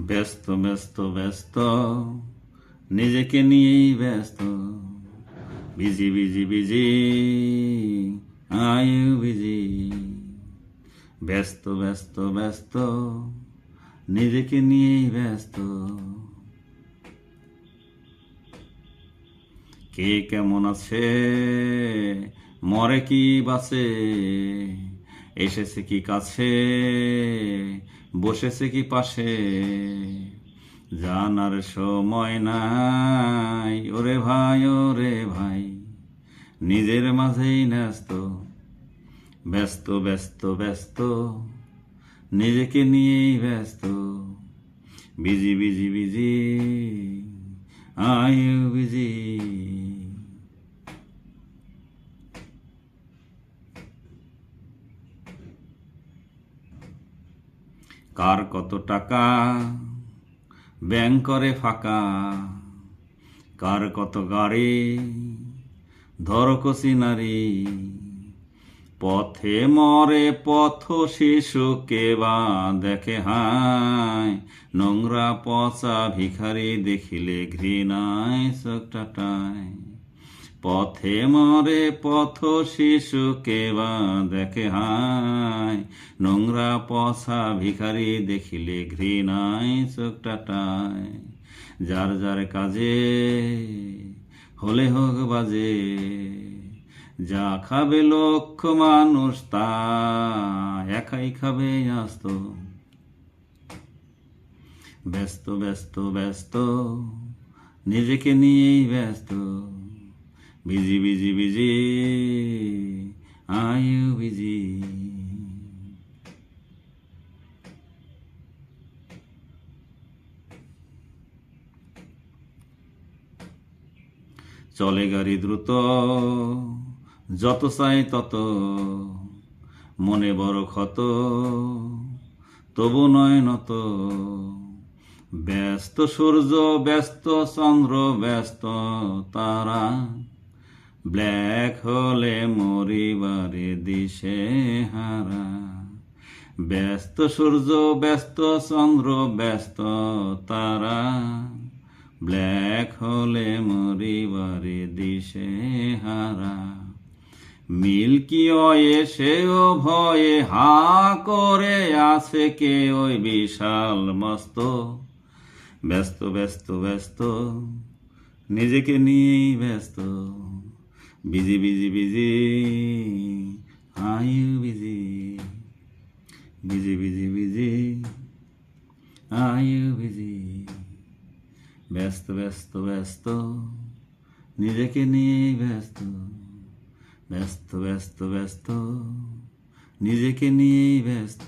ব্যস্ত ব্যস্ত ব্যস্ত নিজেকে নিয়েই ব্যস্ত, busy busy busy I busy. ব্যস্ত ব্যস্ত ব্যস্ত নিজেকে নিয়েই ব্যস্ত। কে কেমন আছে, মরে কি বাঁচে, এসেছে কি কাছে, বসেছে কি পাশে, জানার সময় নাই ওরে ভাই, ওরে ভাই, নিজের মাঝেই ন্যস্ত। ব্যস্ত ব্যস্ত ব্যস্ত নিজেকে নিয়েই ব্যস্ত, busy busy busy I busy. কার কত টাকা, ব্যাংক করে ফাঁকা, কার কত গাড়ি, ধর কচি নারী, পথে মরে পথ শিশুকে বা দেখে হায়, নোংরা পচা ভিখারি দেখিলে ঘৃণায় চোখ টাটায়। পথে মরে পথ শিশুকে বা দেখে হায়, নোংরা পচা ভিখারি দেখিলে ঘৃণায় চোখ টাটায়। যার যার কাজে হলে হোক বাজে, যা খাবে লক্ষ মানুষ তা একাই খাবে আস্ত। ব্যস্ত ব্যস্ত ব্যস্ত নিজেকে নিয়েই ব্যস্ত, busy busy busy I busy. চলে গাড়ি দ্রুত, যত চাই তত, মনে বড় ক্ষত, তবু নয় নত। ব্যস্ত সূর্য ব্যস্ত চন্দ্র ব্যস্ত তারা, ব্ল্যাক হলে মরিবারে দিশে হারা। ব্যস্ত সূর্য ব্যস্ত চন্দ্র ব্যস্ত তারা, ব্ল্যাক হলে মরিবারে দিশে হারা। মিল্কি ওয়ে সেও ভয়ে হা করে আছে কে ওই বিশাল মস্ত। ব্যস্ত ব্যস্ত ব্যস্ত নিজেকে নিয়েই ব্যস্ত, busy busy busy I busy. Busy busy busy I busy. ব্যস্ত ব্যস্ত ব্যস্ত নিজেকে নিয়েই ব্যস্ত, ব্যস্ত ব্যস্ত ব্যস্ত নিজেকে নিয়েই ব্যস্ত।